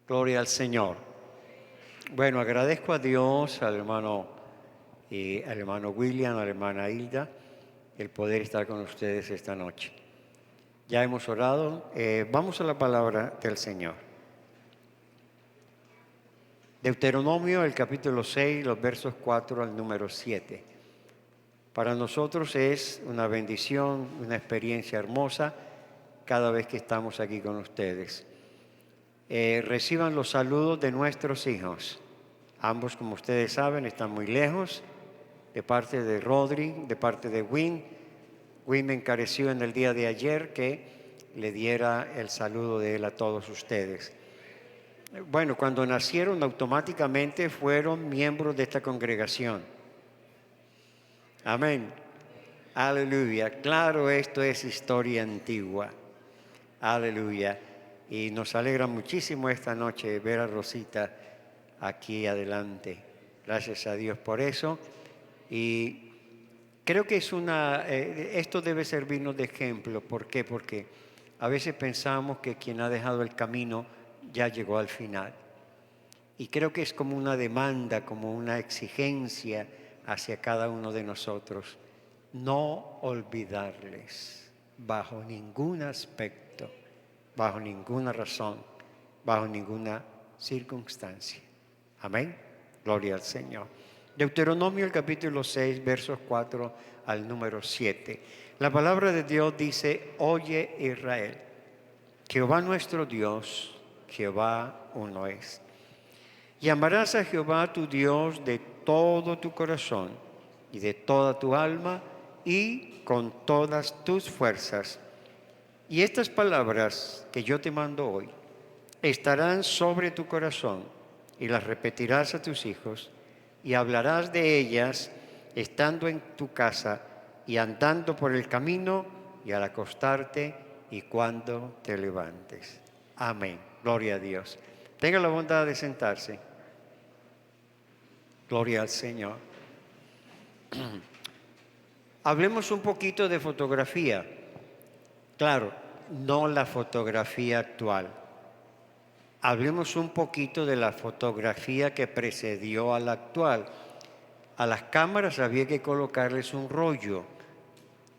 Gloria al Señor. Bueno, agradezco a Dios, al hermano William, a la hermana Hilda, el poder estar con ustedes esta noche. Ya hemos orado. Vamos a la palabra del Señor. Deuteronomio, el capítulo 6, los versos 4 al número 7. Para nosotros es una bendición, una experiencia hermosa cada vez que estamos aquí con ustedes. Reciban los saludos de nuestros hijos. Ambos, como ustedes saben, están muy lejos. De parte de Rodri, de parte de Win. Win me encareció en el día de ayer que le diera el saludo de él a todos ustedes. Bueno, cuando nacieron automáticamente fueron miembros de esta congregación. Amén. Aleluya. Claro, esto es historia antigua. Aleluya. Y nos alegra muchísimo esta noche ver a Rosita aquí adelante. Gracias a Dios por eso. Y creo que esto debe servirnos de ejemplo. ¿Por qué? Porque a veces pensamos que quien ha dejado el camino ya llegó al final. Y creo que es como una demanda, como una exigencia hacia cada uno de nosotros. No olvidarles bajo ningún aspecto, bajo ninguna razón, bajo ninguna circunstancia. Amén. Gloria al Señor. Deuteronomio, el capítulo 6, versos 4 al número 7. La palabra de Dios dice: Oye Israel, Jehová nuestro Dios, Jehová uno es. Y amarás a Jehová tu Dios de todo tu corazón y de toda tu alma y con todas tus fuerzas. Y estas palabras que yo te mando hoy estarán sobre tu corazón y las repetirás a tus hijos y hablarás de ellas estando en tu casa y andando por el camino y al acostarte y cuando te levantes. Amén. Gloria a Dios. Tenga la bondad de sentarse. Gloria al Señor. Hablemos un poquito de fotografía. Claro, no la fotografía actual. Hablemos un poquito de la fotografía que precedió a la actual. A las cámaras había que colocarles un rollo.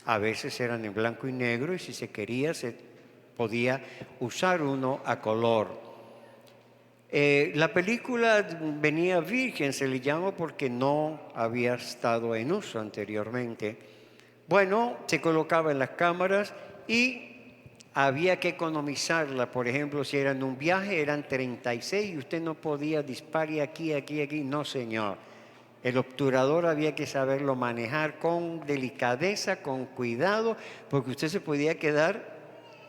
A veces eran en blanco y negro y si se quería se podía usar uno a color. La película venía virgen, se le llama porque no había estado en uso anteriormente. Bueno, se colocaba en las cámaras y había que economizarla. Por ejemplo, si era en un viaje, eran 36 y usted no podía disparar aquí. No, señor. El obturador había que saberlo manejar con delicadeza, con cuidado, porque usted se podía quedar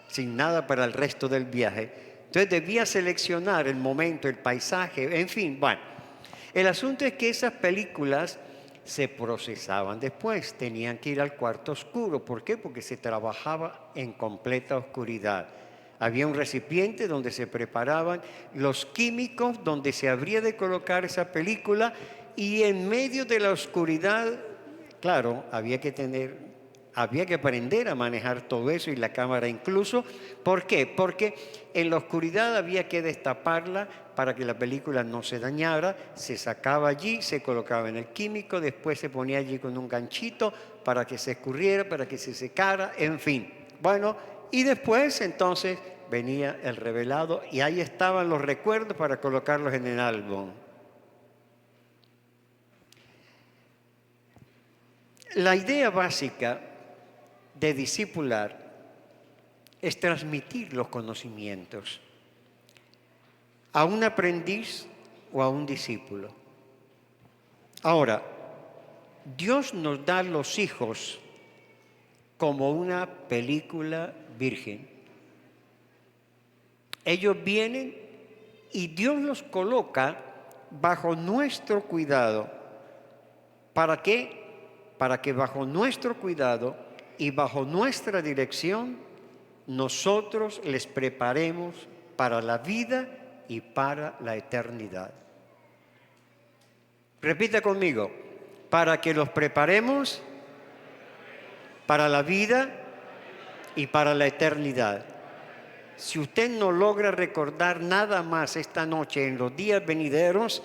sin nada para el resto del viaje. Entonces debía seleccionar el momento, el paisaje, en fin. Bueno, el asunto es que esas películas se procesaban después, tenían que ir al cuarto oscuro. ¿Por qué? Porque se trabajaba en completa oscuridad. Había un recipiente donde se preparaban los químicos, donde se habría de colocar esa película y en medio de la oscuridad, claro, había que aprender a manejar todo eso y la cámara incluso. ¿Por qué? Porque en la oscuridad había que destaparla para que la película no se dañara. Se sacaba allí, se colocaba en el químico, después se ponía allí con un ganchito para que se escurriera, para que se secara, en fin. Bueno, y después entonces venía el revelado y ahí estaban los recuerdos para colocarlos en el álbum. La idea básica de discipular es transmitir los conocimientos a un aprendiz o a un discípulo. Ahora, Dios nos da los hijos como una película virgen. Ellos vienen y Dios los coloca bajo nuestro cuidado. ¿Para qué? Para que bajo nuestro cuidado y bajo nuestra dirección nosotros les preparemos para la vida y para la eternidad. Repita conmigo: para que los preparemos para la vida y para la eternidad. Si usted no logra recordar nada más esta noche en los días venideros,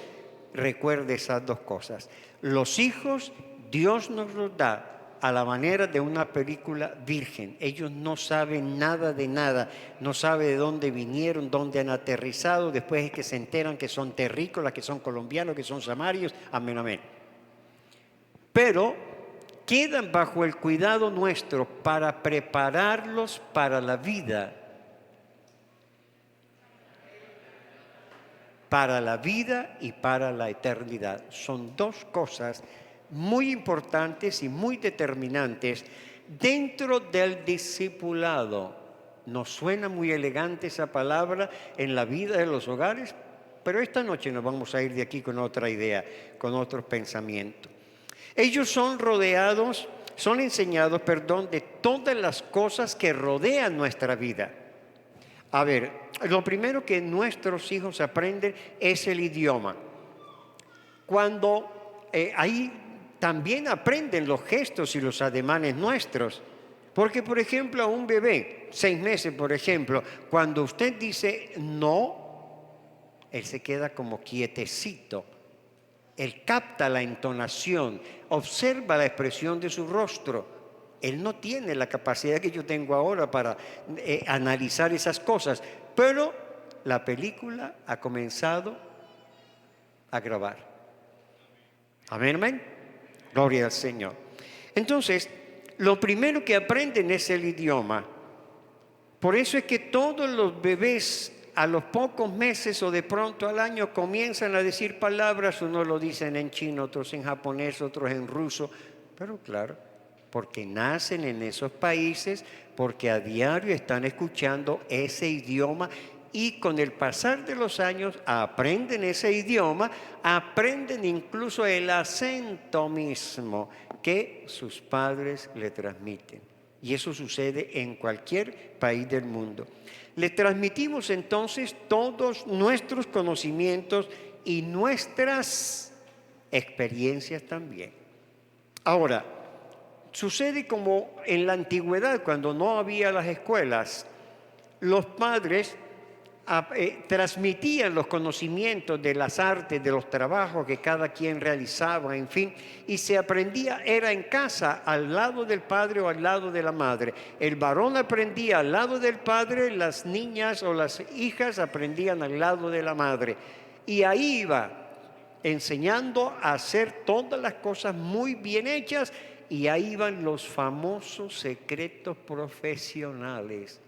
recuerde esas dos cosas. Los hijos, Dios nos los da a la manera de una película virgen. Ellos no saben nada de nada, no saben de dónde vinieron, dónde han aterrizado. Después es que se enteran que son terrícolas, que son colombianos, que son samarios. Amén, amén. Pero quedan bajo el cuidado nuestro para prepararlos para la vida. Para la vida y para la eternidad. Son dos cosas muy importantes y muy determinantes dentro del discipulado. Nos suena muy elegante esa palabra en la vida de los hogares, pero esta noche nos vamos a ir de aquí con otra idea, con otro pensamiento. Ellos son enseñados, de todas las cosas que rodean nuestra vida. A ver, lo primero que nuestros hijos aprenden es el idioma. Ahí también aprenden los gestos y los ademanes nuestros. Porque, por ejemplo, a un bebé, 6 meses, por ejemplo, cuando usted dice no, él se queda como quietecito. Él capta la entonación, observa la expresión de su rostro. Él no tiene la capacidad que yo tengo ahora para analizar esas cosas, pero la película ha comenzado a grabar. Amén, amén. Gloria al Señor. Entonces, lo primero que aprenden es el idioma. Por eso es que todos los bebés a los pocos meses o de pronto al año comienzan a decir palabras. Unos lo dicen en chino, otros en japonés, otros en ruso. Pero claro, porque nacen en esos países, porque a diario están escuchando ese idioma y con el pasar de los años aprenden ese idioma, aprenden incluso el acento mismo que sus padres le transmiten. Y eso sucede en cualquier país del mundo. Le transmitimos entonces todos nuestros conocimientos y nuestras experiencias también. Ahora, sucede como en la antigüedad, cuando no había las escuelas, los padres transmitían los conocimientos de las artes, de los trabajos que cada quien realizaba, en fin, y se aprendía, era en casa, al lado del padre o al lado de la madre. El varón aprendía al lado del padre, las niñas o las hijas aprendían al lado de la madre. Y ahí iba, enseñando a hacer todas las cosas muy bien hechas, y ahí van los famosos secretos profesionales,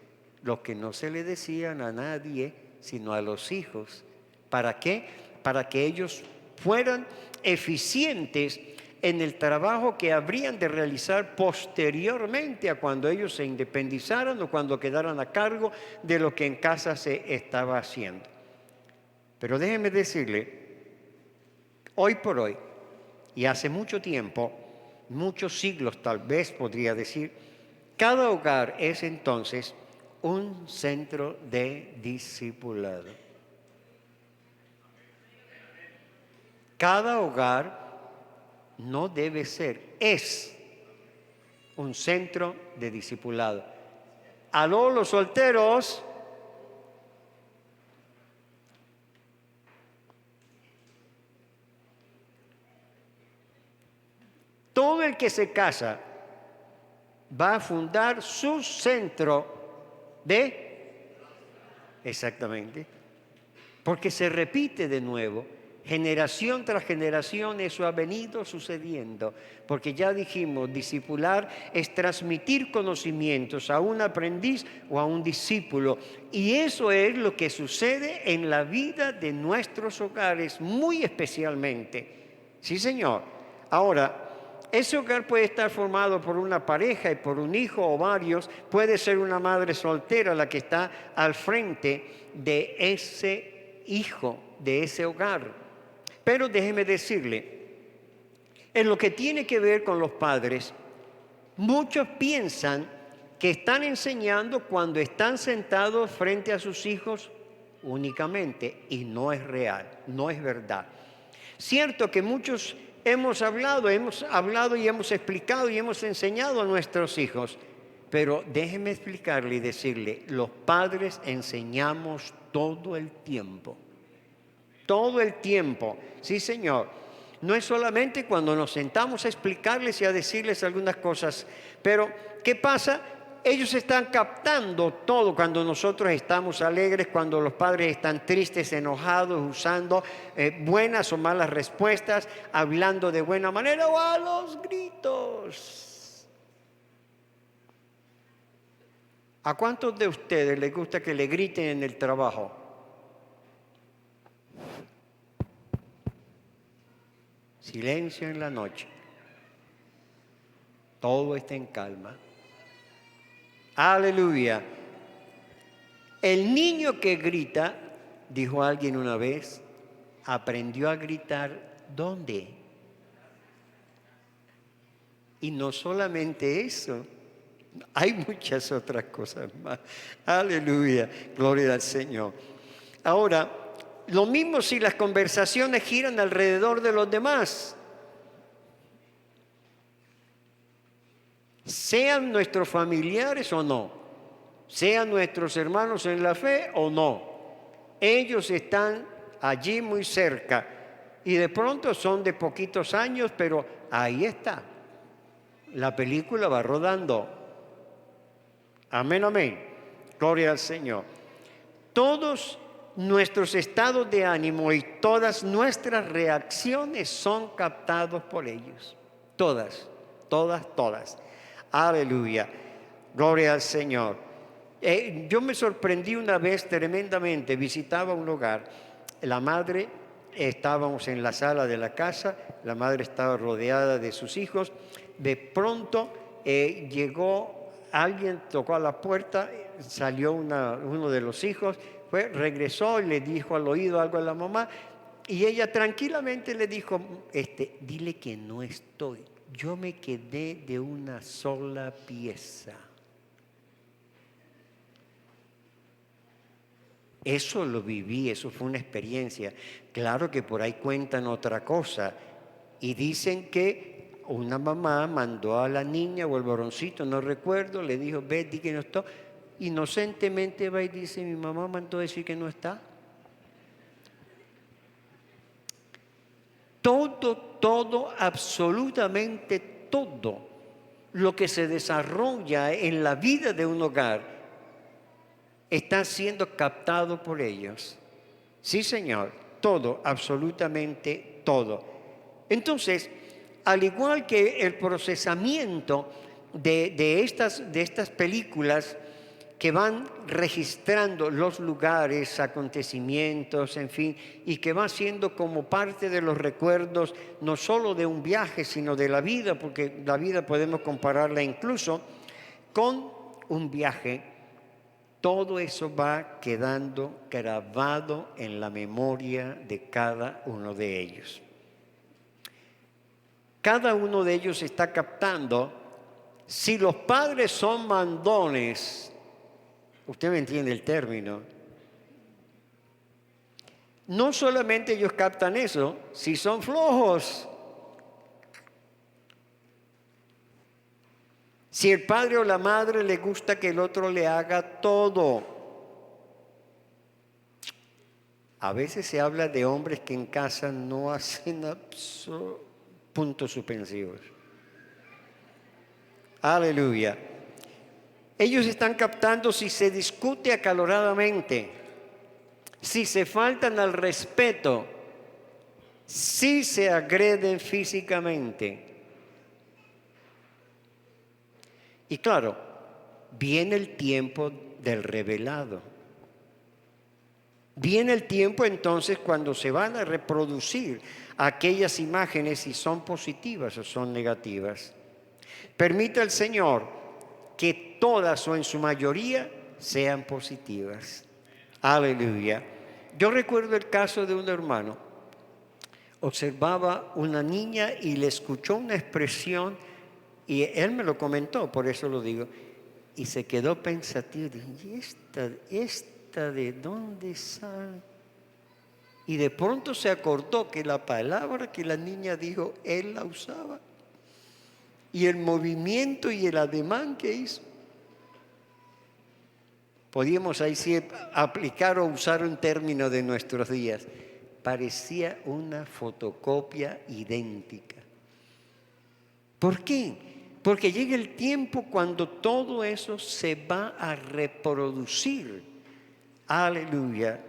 los que no se le decían a nadie, sino a los hijos. ¿Para qué? Para que ellos fueran eficientes en el trabajo que habrían de realizar posteriormente a cuando ellos se independizaran o cuando quedaran a cargo de lo que en casa se estaba haciendo. Pero déjeme decirle, hoy por hoy, y hace mucho tiempo, muchos siglos tal vez podría decir, cada hogar es entonces un centro de discipulado. Cada hogar no debe ser, es un centro de discipulado. Aló, los solteros. Todo el que se casa va a fundar su centro exactamente, porque se repite de nuevo, generación tras generación, eso ha venido sucediendo, porque ya dijimos, discipular es transmitir conocimientos a un aprendiz o a un discípulo, y eso es lo que sucede en la vida de nuestros hogares, muy especialmente. Sí, señor. Ahora, ese hogar puede estar formado por una pareja y por un hijo o varios. Puede ser una madre soltera la que está al frente de ese hijo, de ese hogar. Pero déjeme decirle, en lo que tiene que ver con los padres, muchos piensan que están enseñando cuando están sentados frente a sus hijos únicamente, y no es real, no es verdad. Cierto que muchos hemos hablado y hemos explicado y hemos enseñado a nuestros hijos, Pero déjeme explicarle y decirle, los padres enseñamos todo el tiempo. Todo el tiempo. Sí, Señor. No es solamente cuando nos sentamos a explicarles y a decirles algunas cosas. Pero, ¿qué pasa? Ellos están captando todo cuando nosotros estamos alegres, cuando los padres están tristes, enojados, usando buenas o malas respuestas, hablando de buena manera o a los gritos. ¿A cuántos de ustedes les gusta que le griten en el trabajo? Silencio en la noche. Todo está en calma. Aleluya. El niño que grita, dijo alguien una vez, aprendió a gritar ¿dónde? Y no solamente eso, hay muchas otras cosas más. Aleluya, gloria al Señor. Ahora, lo mismo si las conversaciones giran alrededor de los demás. Sean nuestros familiares o no, sean nuestros hermanos en la fe o no, ellos están allí muy cerca y de pronto son de poquitos años, pero ahí está, la película va rodando. Amén, amén, gloria al Señor. Todos nuestros estados de ánimo y todas nuestras reacciones son captados por ellos, todas. Aleluya. Gloria al Señor. Yo me sorprendí una vez tremendamente. Visitaba un hogar. La madre, estábamos en la sala de la casa. La madre estaba rodeada de sus hijos. De pronto llegó alguien, tocó a la puerta. Salió uno de los hijos. Regresó y le dijo al oído algo a la mamá. Y ella tranquilamente le dijo, dile que no estoy. Yo me quedé de una sola pieza. Eso lo viví, eso fue una experiencia. Claro que por ahí cuentan otra cosa y dicen que una mamá mandó a la niña o el varoncito, no recuerdo, le dijo, ve, di que no está. Inocentemente va y dice, mi mamá mandó decir que no está. Todo, absolutamente todo lo que se desarrolla en la vida de un hogar está siendo captado por ellos. Sí, Señor, todo, absolutamente todo. Entonces, al igual que el procesamiento de estas películas que van registrando los lugares, acontecimientos, en fin, y que va siendo como parte de los recuerdos, no solo de un viaje, sino de la vida, porque la vida podemos compararla incluso con un viaje. Todo eso va quedando grabado en la memoria de cada uno de ellos. Cada uno de ellos está captando, si los padres son mandones, usted me entiende el término. No solamente ellos captan eso, si son flojos. Si el padre o la madre le gusta que el otro le haga todo. A veces se habla de hombres que en casa no hacen puntos suspensivos. Aleluya. Ellos están captando si se discute acaloradamente, si se faltan al respeto, si se agreden físicamente. Y claro, viene el tiempo del revelado. Viene el tiempo entonces cuando se van a reproducir aquellas imágenes si son positivas o son negativas. Permita el Señor que todas o en su mayoría sean positivas. Aleluya. Yo recuerdo el caso de un hermano. Observaba una niña y le escuchó una expresión y él me lo comentó, por eso lo digo. Y se quedó pensativo. ¿Y esta de dónde sale? Y de pronto se acordó que la palabra que la niña dijo, él la usaba. Y el movimiento y el ademán que hizo. Podíamos ahí sí aplicar o usar un término de nuestros días. Parecía una fotocopia idéntica. ¿Por qué? Porque llega el tiempo cuando todo eso se va a reproducir. Aleluya.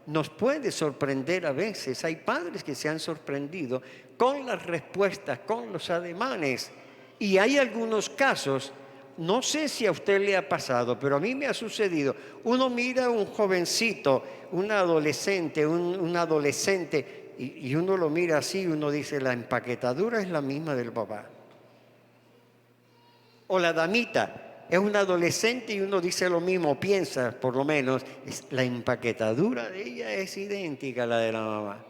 Nos puede sorprender a veces. Hay padres que se han sorprendido con las respuestas, con los ademanes. Y hay algunos casos, no sé si a usted le ha pasado, pero a mí me ha sucedido. Uno mira a un jovencito, un adolescente, un adolescente, y uno lo mira así y uno dice, la empaquetadura es la misma del papá. O la damita es una adolescente y uno dice lo mismo, piensa por lo menos, la empaquetadura de ella es idéntica a la de la mamá.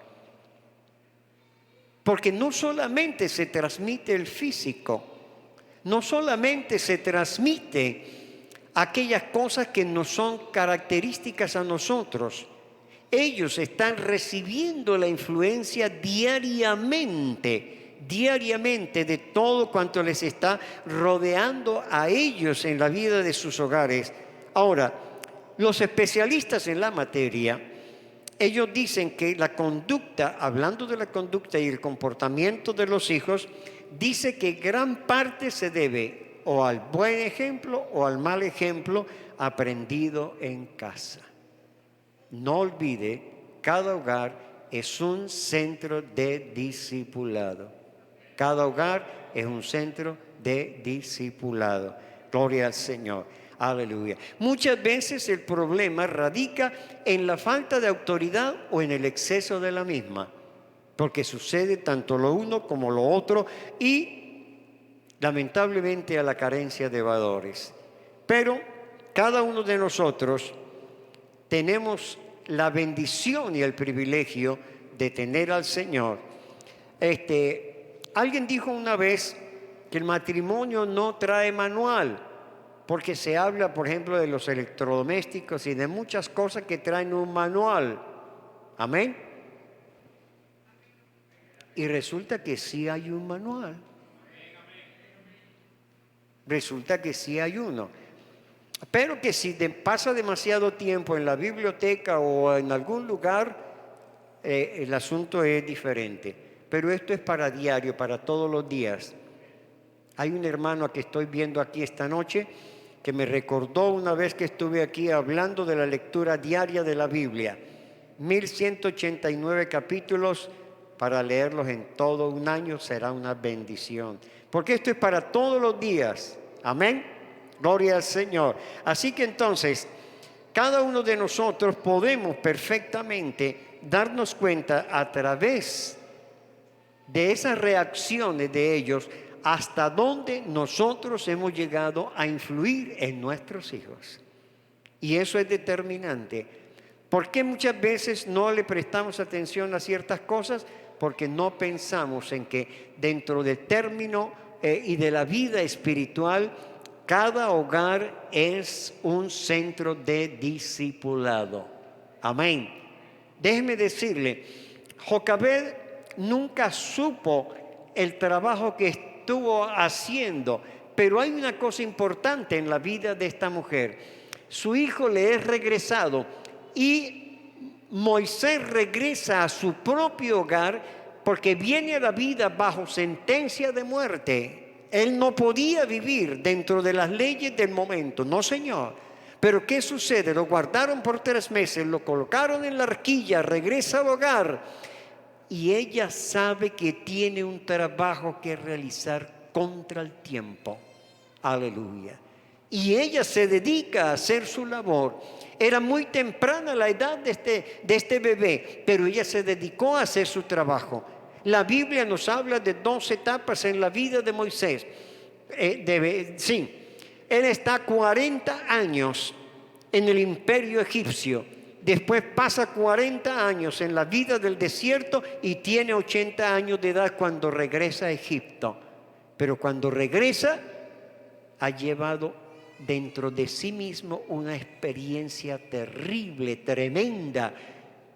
Porque no solamente se transmite el físico, no solamente se transmite aquellas cosas que no son características a nosotros, ellos están recibiendo la influencia diariamente de todo cuanto les está rodeando a ellos en la vida de sus hogares. Ahora, los especialistas en la materia, ellos dicen que la conducta, hablando de la conducta y el comportamiento de los hijos, dice que gran parte se debe o al buen ejemplo o al mal ejemplo aprendido en casa. No olvide, cada hogar es un centro de discipulado. Cada hogar es un centro de discipulado. Gloria al Señor. Aleluya. Muchas veces el problema radica en la falta de autoridad o en el exceso de la misma, porque sucede tanto lo uno como lo otro y lamentablemente a la carencia de valores. Pero cada uno de nosotros tenemos la bendición y el privilegio de tener al Señor. Alguien dijo una vez que el matrimonio no trae manual, porque se habla, por ejemplo, de los electrodomésticos y de muchas cosas que traen un manual. Amén. Y resulta que sí hay un manual. Resulta que sí hay uno. Pero que si pasa demasiado tiempo en la biblioteca o en algún lugar, el asunto es diferente. Pero esto es para diario, para todos los días. Hay un hermano que estoy viendo aquí esta noche que me recordó una vez que estuve aquí hablando de la lectura diaria de la Biblia. 1189 capítulos, para leerlos en todo un año será una bendición. Porque esto es para todos los días. Amén. Gloria al Señor. Así que entonces, cada uno de nosotros podemos perfectamente darnos cuenta a través de esas reacciones de ellos hasta dónde nosotros hemos llegado a influir en nuestros hijos. Y eso es determinante. ¿Por qué muchas veces no le prestamos atención a ciertas cosas? Porque no pensamos en que dentro del término y de la vida espiritual, cada hogar es un centro de discipulado. Amén. Déjeme decirle, Jocabed nunca supo el trabajo que estuvo haciendo, pero hay una cosa importante en la vida de esta mujer. Su hijo le es regresado y Moisés regresa a su propio hogar porque viene a la vida bajo sentencia de muerte. Él no podía vivir dentro de las leyes del momento, no señor. Pero ¿qué sucede? Lo guardaron por 3 meses, lo colocaron en la arquilla, regresa al hogar y ella sabe que tiene un trabajo que realizar contra el tiempo. Aleluya. Y ella se dedica a hacer su labor. Era muy temprana la edad de este bebé, pero ella se dedicó a hacer su trabajo. La Biblia nos habla de 2 etapas en la vida de Moisés. Él está 40 años en el imperio egipcio. Después pasa 40 años en la vida del desierto y tiene 80 años de edad cuando regresa a Egipto. Pero cuando regresa, ha llevado dentro de sí mismo una experiencia terrible, tremenda,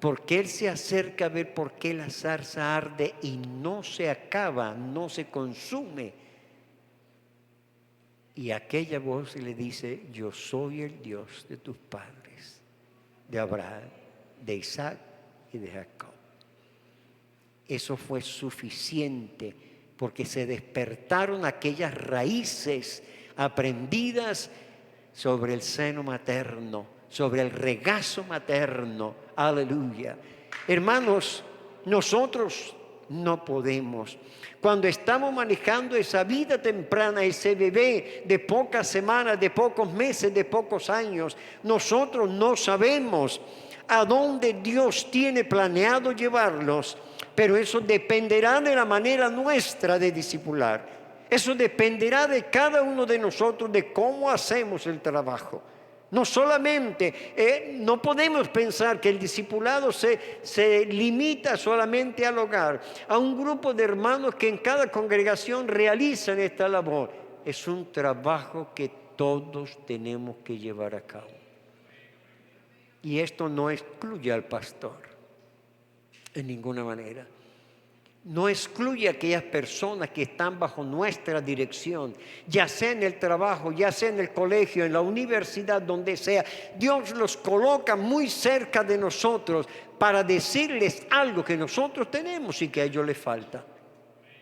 porque él se acerca a ver por qué la zarza arde y no se acaba, no se consume. Y aquella voz le dice, yo soy el Dios de tus padres, de Abraham, de Isaac y de Jacob. Eso fue suficiente porque se despertaron aquellas raíces aprendidas sobre el seno materno, sobre el regazo materno. Aleluya. Hermanos, nosotros no podemos. Cuando estamos manejando esa vida temprana, ese bebé de pocas semanas, de pocos meses, de pocos años, nosotros no sabemos a dónde Dios tiene planeado llevarlos, pero eso dependerá de la manera nuestra de discipular. Eso dependerá de cada uno de nosotros, de cómo hacemos el trabajo. No solamente, no podemos pensar que el discipulado se limita solamente al hogar, a un grupo de hermanos que en cada congregación realizan esta labor. Es un trabajo que todos tenemos que llevar a cabo. Y esto no excluye al pastor, en ninguna manera. No excluye a aquellas personas que están bajo nuestra dirección, ya sea en el trabajo, ya sea en el colegio, en la universidad, donde sea. Dios los coloca muy cerca de nosotros para decirles algo que nosotros tenemos y que a ellos les falta.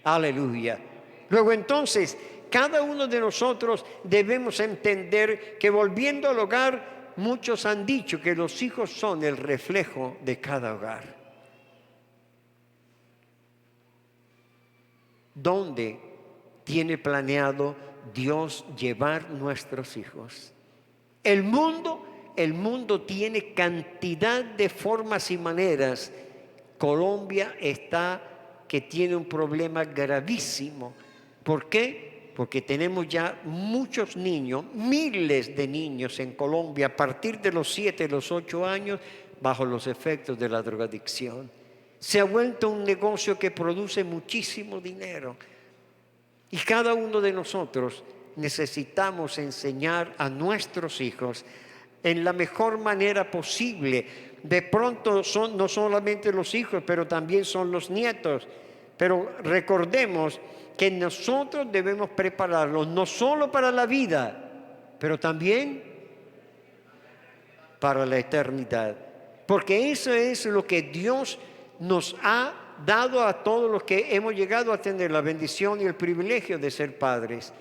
Aleluya. Luego entonces, cada uno de nosotros debemos entender que volviendo al hogar, muchos han dicho que los hijos son el reflejo de cada hogar. ¿Dónde tiene planeado Dios llevar nuestros hijos? El mundo tiene cantidad de formas y maneras. Colombia que tiene un problema gravísimo. ¿Por qué? Porque tenemos ya muchos niños, miles de niños en Colombia, a partir de los 7, los 8 años, bajo los efectos de la drogadicción. Se ha vuelto un negocio que produce muchísimo dinero. Y cada uno de nosotros necesitamos enseñar a nuestros hijos en la mejor manera posible. De pronto no solamente los hijos, pero también son los nietos. Pero recordemos que nosotros debemos prepararlos no solo para la vida, pero también para la eternidad. Porque eso es lo que Dios nos ha dado a todos los que hemos llegado a tener la bendición y el privilegio de ser padres.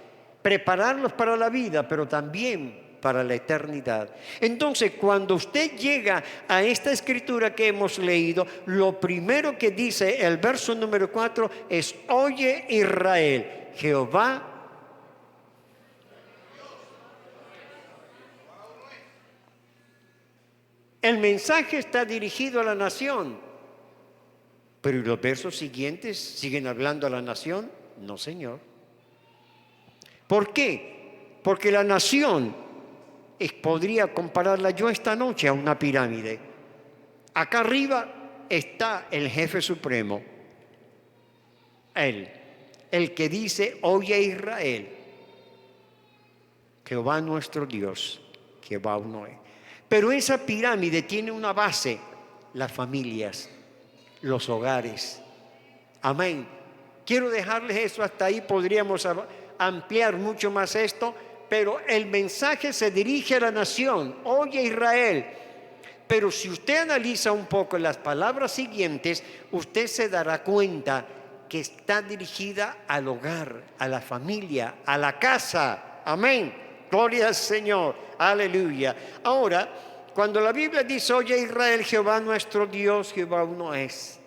Prepararlos para la vida, pero también para la eternidad. Entonces, cuando usted llega a esta escritura que hemos leído, lo primero que dice el verso número 4 es: oye Israel, Jehová. El mensaje está dirigido a la nación. Pero ¿y los versos siguientes siguen hablando a la nación? No, Señor. ¿Por qué? Porque la nación podría compararla yo esta noche a una pirámide. Acá arriba está el jefe supremo, el que dice: oye Israel, Jehová nuestro Dios, Jehová uno es. Pero esa pirámide tiene una base: las familias, los hogares. Amén. Quiero dejarles eso hasta ahí. Podríamos ampliar mucho más esto, pero el mensaje se dirige a la nación: oye Israel. Pero si usted analiza un poco las palabras siguientes, usted se dará cuenta que está dirigida al hogar, a la familia, a la casa. Amén. Gloria al Señor. Aleluya. Ahora, cuando la Biblia dice: oye Israel, Jehová nuestro Dios, Jehová uno es,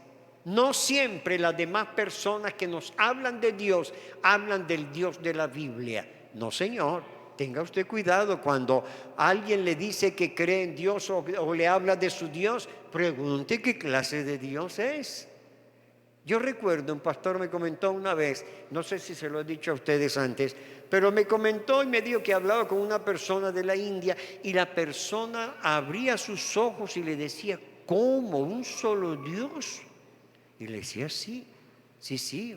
no siempre las demás personas que nos hablan de Dios hablan del Dios de la Biblia. No, Señor. Tenga usted cuidado cuando alguien le dice que cree en Dios o le habla de su Dios, pregunte qué clase de Dios es. Yo recuerdo, un pastor me comentó una vez, no sé si se lo he dicho a ustedes antes, pero me comentó y me dijo que hablaba con una persona de la India y la persona abría sus ojos y le decía: ¿cómo? ¿Un solo Dios? Y le decía: sí,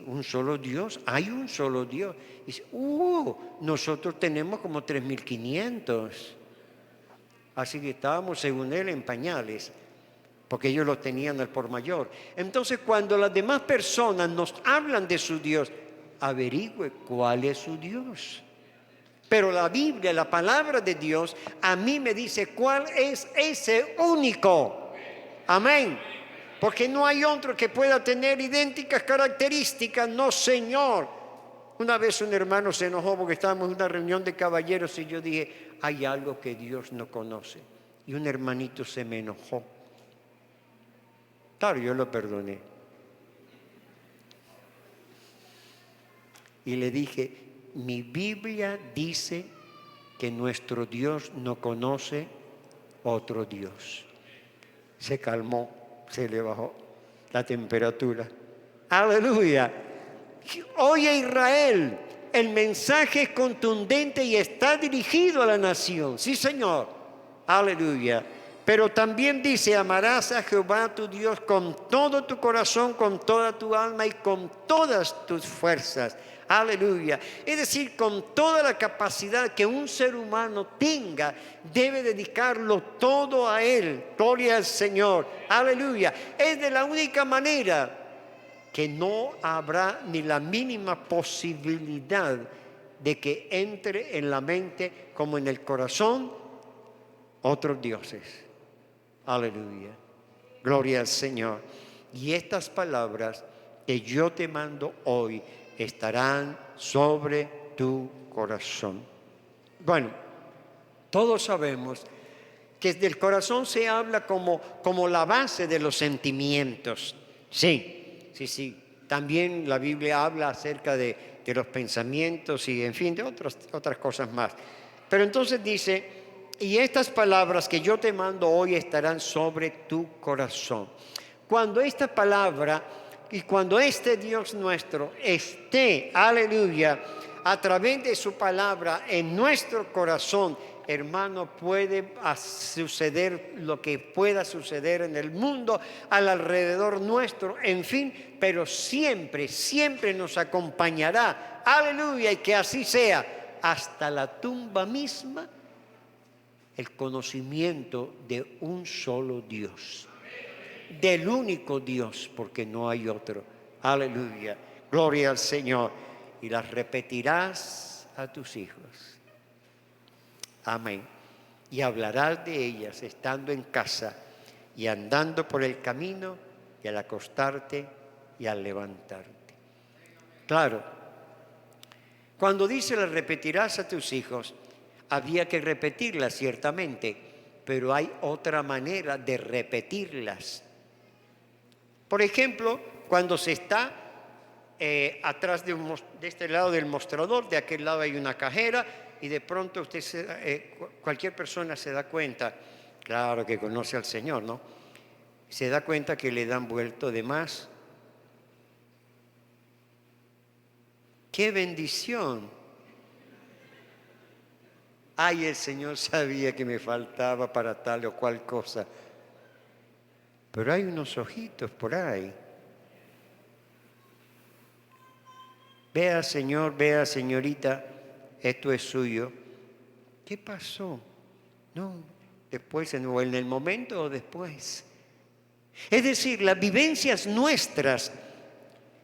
un solo Dios, hay un solo Dios. Y dice: nosotros tenemos como 3.500. Así que estábamos, según él, en pañales, porque ellos lo tenían al por mayor. Entonces, cuando las demás personas nos hablan de su Dios, averigüe cuál es su Dios. Pero la Biblia, la palabra de Dios, a mí me dice cuál es ese único. Amén. Porque no hay otro que pueda tener idénticas características. No, Señor. Una vez un hermano se enojó porque estábamos en una reunión de caballeros y yo dije, hay algo que Dios no conoce. Y un hermanito se me enojó. Claro, yo lo perdoné. Y le dije, mi Biblia dice que nuestro Dios no conoce otro Dios. Se calmó, se le bajó la temperatura. Aleluya. Oye Israel, el mensaje es contundente y está dirigido a la nación. Sí, Señor. Aleluya. Pero también dice, amarás a Jehová tu Dios con todo tu corazón, con toda tu alma y con todas tus fuerzas. Aleluya. Es decir, con toda la capacidad que un ser humano tenga, debe dedicarlo todo a Él. Gloria al Señor. Aleluya. Es de la única manera que no habrá ni la mínima posibilidad de que entre en la mente como en el corazón otros dioses. Aleluya. Gloria al Señor. Y estas palabras que yo te mando hoy estarán sobre tu corazón. Bueno, todos sabemos que del corazón se habla como la base de los sentimientos. Sí, sí, sí. También la Biblia habla acerca de los pensamientos y, en fin, de otras cosas más. Pero entonces dice, y estas palabras que yo te mando hoy estarán sobre tu corazón. Cuando esta palabra y cuando este Dios nuestro esté, aleluya, a través de su palabra en nuestro corazón, hermano, puede suceder lo que pueda suceder en el mundo, al alrededor nuestro, en fin, pero siempre, siempre nos acompañará, aleluya, y que así sea, hasta la tumba misma, el conocimiento de un solo Dios, del único Dios, porque no hay otro, aleluya, gloria al Señor, y las repetirás a tus hijos. Amén. Y hablarás de ellas estando en casa y andando por el camino y al acostarte y al levantarte. Claro, cuando dice las repetirás a tus hijos, había que repetirlas ciertamente, pero hay otra manera de repetirlas. Por ejemplo, cuando se está atrás de este lado del mostrador, de aquel lado hay una cajera, y de pronto cualquier persona se da cuenta, claro que conoce al Señor, ¿no? Se da cuenta que le dan vuelto de más. ¡Qué bendición! Ay, el Señor sabía que me faltaba para tal o cual cosa. Pero hay unos ojitos por ahí. Vea, Señor, vea, señorita, esto es suyo. ¿Qué pasó? No, después, en el momento o después. Es decir, las vivencias nuestras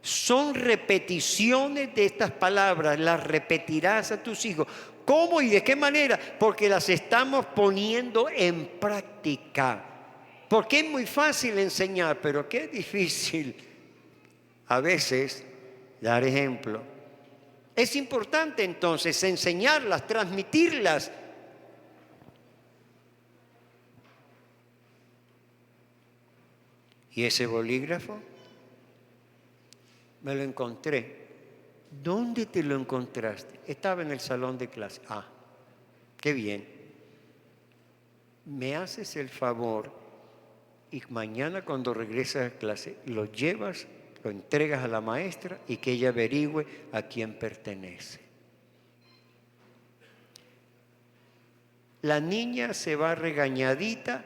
son repeticiones de estas palabras, las repetirás a tus hijos. ¿Cómo y de qué manera? Porque las estamos poniendo en práctica. Porque es muy fácil enseñar, pero qué difícil a veces dar ejemplo. Es importante entonces enseñarlas, transmitirlas. ¿Y ese bolígrafo? Me lo encontré. ¿Dónde te lo encontraste? Estaba en el salón de clase. Ah, qué bien. Me haces el favor y mañana cuando regresas a clase lo llevas, lo entregas a la maestra y que ella averigüe a quién pertenece. La niña se va regañadita,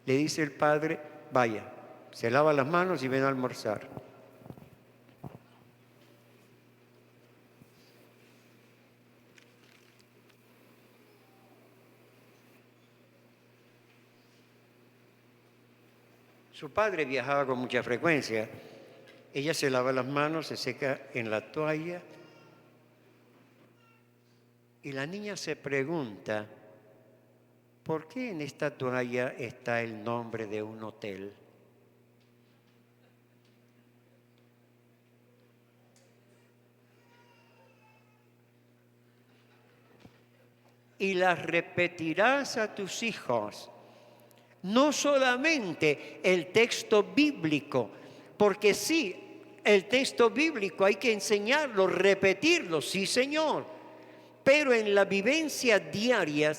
le dice el padre, vaya, se lava las manos y ven a almorzar. Su padre viajaba con mucha frecuencia. Ella se lava las manos, se seca en la toalla Y la niña se pregunta, ¿por qué en esta toalla está el nombre de un hotel? Y las repetirás a tus hijos. No solamente el texto bíblico, porque sí, el texto bíblico hay que enseñarlo, repetirlo, sí Señor, pero en la vivencia diaria,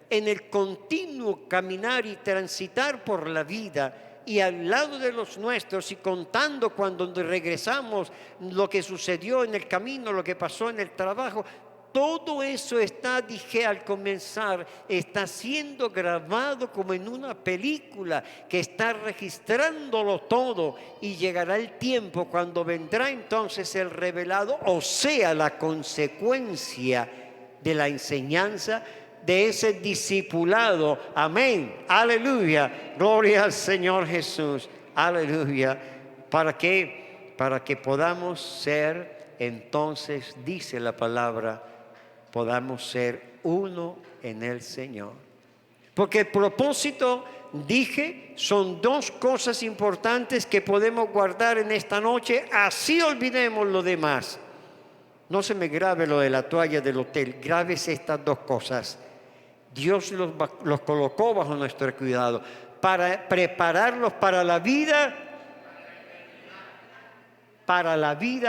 en el continuo caminar y transitar por la vida y al lado de los nuestros y contando cuando regresamos lo que sucedió en el camino, lo que pasó en el trabajo, todo eso está, dije al comenzar, está siendo grabado como en una película que está registrándolo todo y llegará el tiempo cuando vendrá entonces el revelado, o sea, la consecuencia de la enseñanza de ese discipulado. Amén, aleluya, gloria al Señor Jesús, aleluya. ¿Para qué? Para que podamos ser, entonces dice la palabra, podamos ser uno en el Señor. Porque el propósito, dije, son dos cosas importantes que podemos guardar en esta noche, así olvidemos lo demás. No se me grabe lo de la toalla del hotel, grábese estas dos cosas. Dios los colocó bajo nuestro cuidado para prepararlos para la vida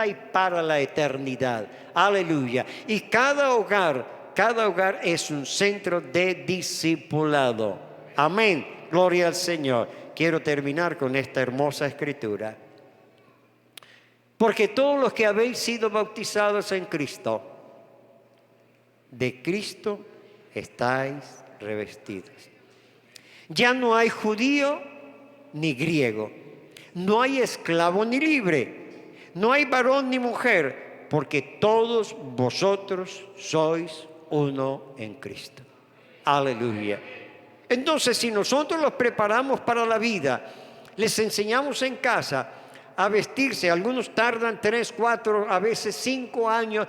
y para la eternidad. Aleluya. Y cada hogar es un centro de discipulado. Amén. Gloria al Señor. Quiero terminar con esta hermosa escritura. Porque todos los que habéis sido bautizados en Cristo, de Cristo estáis revestidos. Ya no hay judío ni griego, no hay esclavo ni libre, no hay varón ni mujer, porque todos vosotros sois uno en Cristo. Aleluya. Entonces, si nosotros los preparamos para la vida, les enseñamos en casa a vestirse, algunos tardan 3, 4, a veces 5 años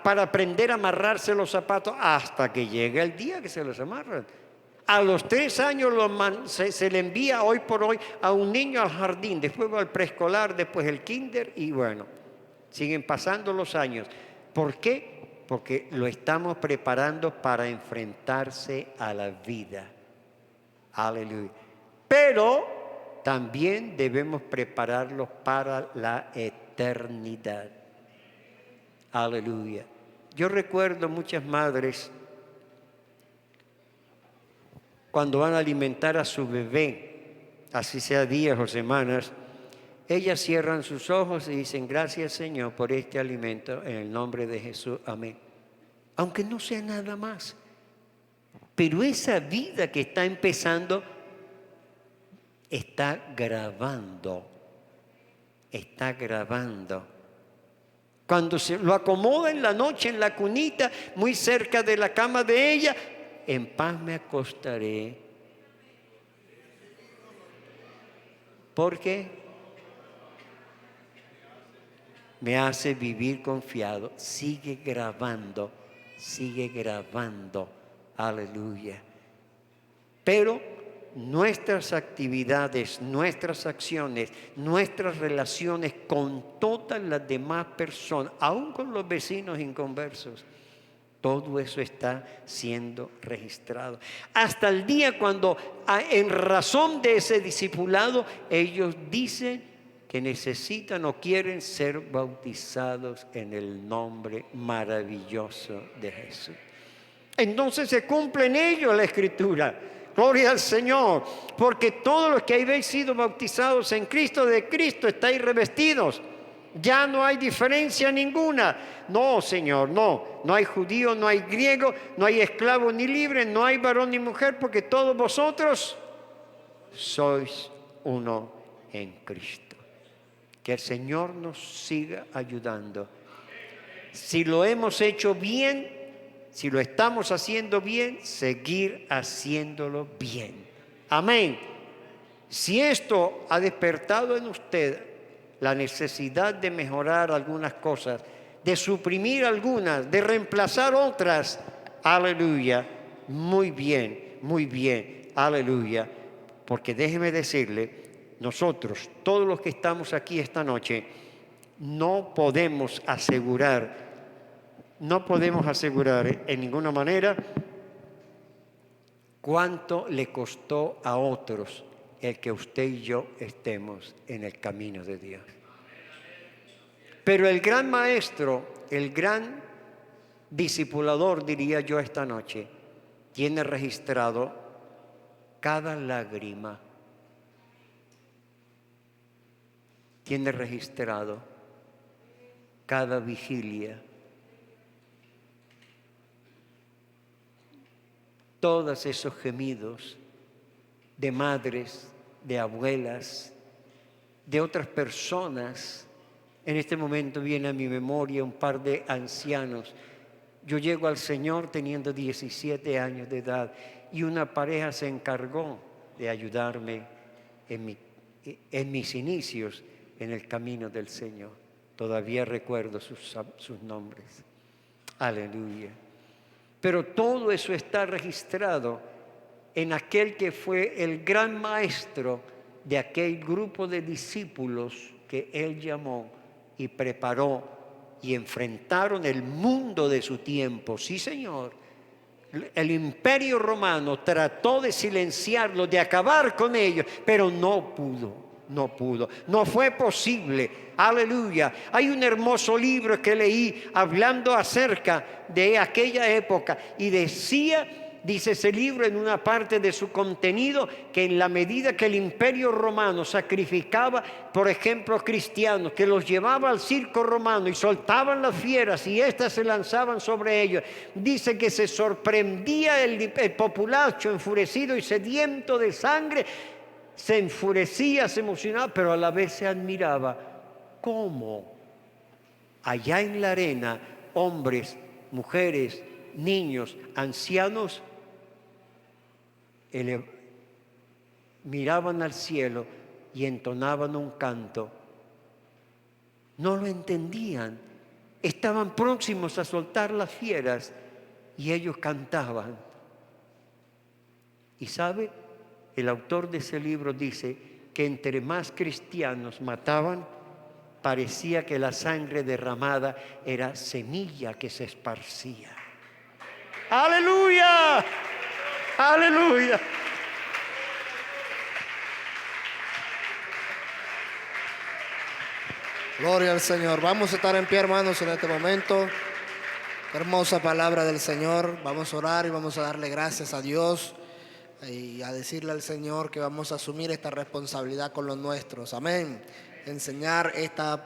para aprender a amarrarse los zapatos hasta que llega el día que se los amarran. A los 3 años se le envía hoy por hoy a un niño al jardín, después va al preescolar, después el kinder y bueno, siguen pasando los años. ¿Por qué? Porque lo estamos preparando para enfrentarse a la vida. Aleluya. Pero también debemos prepararlos para la eternidad. Aleluya. Yo recuerdo muchas madres cuando van a alimentar a su bebé, así sea días o semanas, ellas cierran sus ojos y dicen, gracias Señor por este alimento, en el nombre de Jesús, amén. Aunque no sea nada más. Pero esa vida que está empezando está grabando. Cuando se lo acomoda en la noche en la cunita, muy cerca de la cama de ella, en paz me acostaré. ¿Por qué? Me hace vivir confiado. Sigue grabando. Aleluya. Pero nuestras actividades, nuestras acciones, nuestras relaciones con todas las demás personas, aún con los vecinos inconversos, todo eso está siendo registrado. Hasta el día cuando, en razón de ese discipulado, ellos dicen que necesitan o quieren ser bautizados en el nombre maravilloso de Jesús. Entonces se cumple en ellos la Escritura. Gloria al Señor, porque todos los que habéis sido bautizados en Cristo, de Cristo estáis revestidos. Ya no hay diferencia ninguna. No, Señor, no hay judío, no hay griego, no hay esclavo ni libre, no hay varón ni mujer, porque todos vosotros sois uno en Cristo. Que el Señor nos siga ayudando. Si lo hemos hecho bien, si lo estamos haciendo bien, seguir haciéndolo bien. Amén. Si esto ha despertado en usted la necesidad de mejorar algunas cosas, de suprimir algunas, de reemplazar otras, Aleluya. Muy bien. Aleluya. Porque déjeme decirle, nosotros, todos los que estamos aquí esta noche, no podemos asegurar en ninguna manera cuánto le costó a otros el que usted y yo estemos en el camino de Dios. Pero el gran maestro, el gran discipulador, diría yo esta noche, tiene registrado cada lágrima, tiene registrado cada vigilia, todos esos gemidos de madres, de abuelas, de otras personas. En este momento viene a mi memoria un par de ancianos. Yo llego al Señor teniendo 17 años de edad y una pareja se encargó de ayudarme en mis inicios en el camino del Señor. Todavía recuerdo sus nombres. Aleluya. Pero todo eso está registrado en aquel que fue el gran maestro de aquel grupo de discípulos que él llamó y preparó y enfrentaron el mundo de su tiempo. Sí, Señor. El Imperio Romano trató de silenciarlo, de acabar con ellos, pero no pudo. No fue posible. Aleluya. Hay un hermoso libro que leí hablando acerca de aquella época y dice ese libro en una parte de su contenido, que en la medida que el Imperio Romano sacrificaba, por ejemplo, cristianos, que los llevaba al circo romano y soltaban las fieras y éstas se lanzaban sobre ellos, dice que se sorprendía el populacho enfurecido y sediento de sangre, se enfurecía, se emocionaba, pero a la vez se admiraba cómo allá en la arena hombres, mujeres, niños, ancianos miraban al cielo y entonaban un canto. No lo entendían. Estaban próximos a soltar las fieras y ellos cantaban. ¿Y sabe? El autor de ese libro dice que entre más cristianos mataban, parecía que la sangre derramada era semilla que se esparcía. ¡Aleluya! ¡Aleluya! Gloria al Señor. Vamos a estar en pie, hermanos, en este momento. Hermosa palabra del Señor. Vamos a orar y vamos a darle gracias a Dios y a decirle al Señor que vamos a asumir esta responsabilidad con los nuestros. Amén. Enseñar esta